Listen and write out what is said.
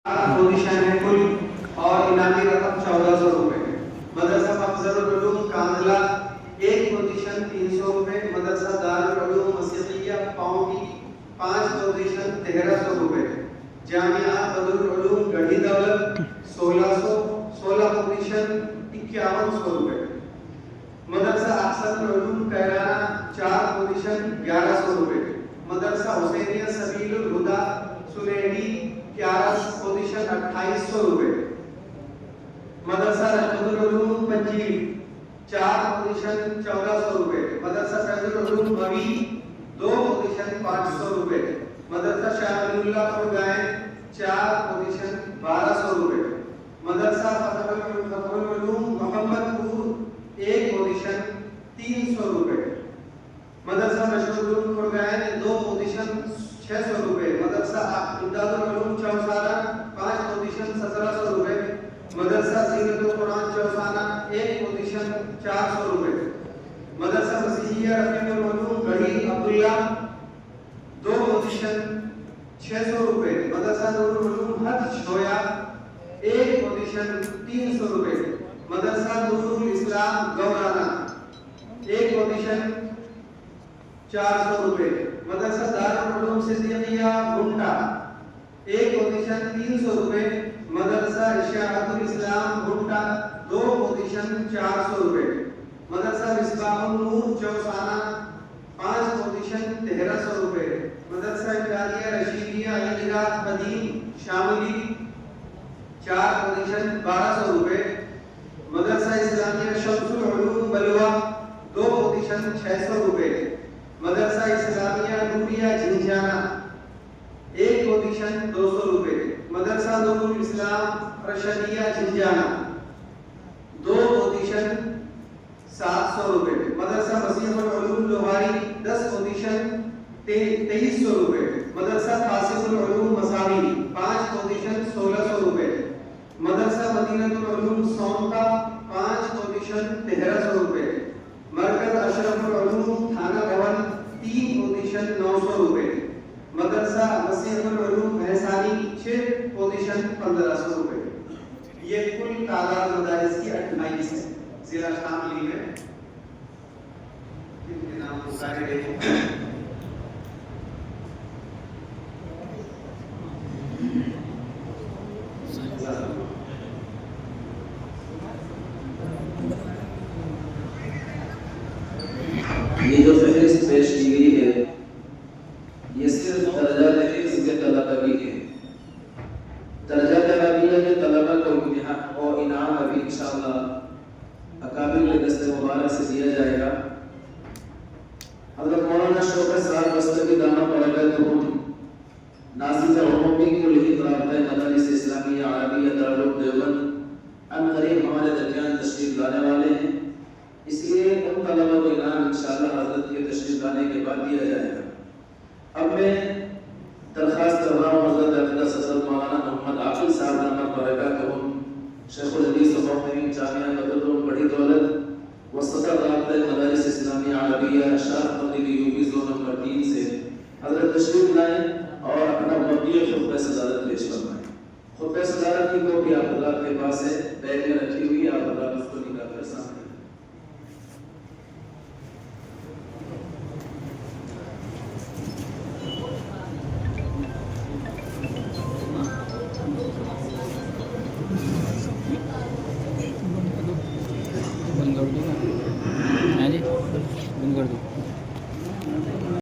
Position है कुल और इनामी रकम 1400 रुपए। मदरसा अफजल उलूम कांदला एक पोजीशन 300 रुपए। मदरसा दारुल उलूम मसीहिया पाउंडी 5 पोजीशन 1300 रुपए। जामिया बदरुल उलूम गढ़ी दौलत 16 पोजीशन 5100 रुपए। मदरसा अहसन उलूम कैराना 4 पोजीशन 1100 रुपए। मदरसा हुसैनिया सबीलुल हुदा सुलेडी 11 पोजीशन 2800 रुपए। मदरसा रहमतुल उलूम पंजीर 4 पोजीशन 1400 रुपए। मदरसा फैजुल उलूम मवी 2 पोजीशन 500 रुपए। मदरसा शामिलुल्लाह फुरगान 4 पोजीशन 1200 रुपए। मदरसा फजलुल उलूम मोहम्मदपुर 1 पोजीशन 300 रुपए। मदरसा मशहूरुल फुरगान 2 पोजीशन 600 रुपए। मदरसा इमदादुल उलूम चौसाना 5 पोजीशन 1700 रुपए। मदरसा सीरतुल कुरान चौसाना 1 पोजीशन 400 रुपए। मदरसा मसीहिया रफीउल उलूम गढ़ी अब्दुल्ला 2 पोजीशन 600 रुपए। मदरसा नूरुल उलूम हज शोया 1 पोजीशन 300 रुपए। मदरसा नूरुल इस्लाम गौराना 1 पोजीशन 400 रुपए। मदरसा दारुल उलूम सिद्दीकिया गुंडा 1 पोजीशन 300 रुपए। मदरसा इशाअतुल इस्लाम गुंडा 2 पोजीशन 400 रुपए। मदरसा मिसबाहुल नूर चौसाना 5 पोजीशन 1300 रुपए। मदरसा इमदादिया रशीदिया ईदगाह कदीम शामिली 4 पोजीशन 1200 रुपए। मदरसा इस्लामिया शम्सुल उलूम बलवा 2 पोजीशन 600 रुपए। मदरसा इस्लामिया नूरिया झिंझाना 1 पोजीशन 200 रुपए। मदरसा नूरुल इस्लाम रशदिया झिंझाना 2 पोजीशन 700 रुपए। मदरसा मसीहुल उलूम लोहारी 10 पोजीशन 2300 रुपए। मदरसा फासिलुल उलूम मसावी 5 पोजीशन 1600 रुपए। मदरसा मदीनतुल उलूम सोनका 5 पोजीशन 1300 रुपए। मरकज अशरफुल उलूम थाना भवन 3 पोजीशन 900 रुपए। मदरसा मसीहुल उलूम महसानी 6 पोजीशन 1500 रुपए। ये कुल तादाद मदारिस की 28 है जिला शामिल है। इनके नाम को सारे देखें। ये जो फहरिस्त पेश की गई है ये सिर्फ दर्जात हिफ्ज़ के तलबा की है। दर्जात अरबिया के तलबा को इम्तिहान और इनाम अभी इंशाअल्लाह अकाबिर के दस्ते मुबारक से दिया जाएगा। हज़रत मौलाना शौकत साहब बस्तगी दामा बरकतहुम नाज़िम उम्मी कुल राब्ता मदारिस इस्लामिया अरबिया दारुल देवबंद अनकरीब हमारे दरमियान तशरीफ लाने वाले हैं, इसलिए उन तलबा को इनाम इंशाअल्लाह हज़रत के तशरीफ लाने के बाद दिया जाएगा। अब मैं दरख्वास्त कर रहा हूँ हज़रत अक़दस हज़रत मौलाना मोहम्मद आकिल साहब दामत बरकतहुम शेखुल हदीस व मुफ़्ती जामिया बदरुल उलूम बड़ी दौलत व सदर राब्ता मदारिस इस्लामिया अरबिया शाह मदीनी यूपी जोन नंबर 3 से हज़रत तशरीफ लाएं और अपना मौक़िफ़ खुतबा सदारत पेश फरमाएं। खुतबा सदारत की कॉपी आप हज़रात के पास है, बैग में रखी हुई है, आप हज़रात उसको निकाल कर सामने बंद कर दो। हाँ जी बंद कर दो।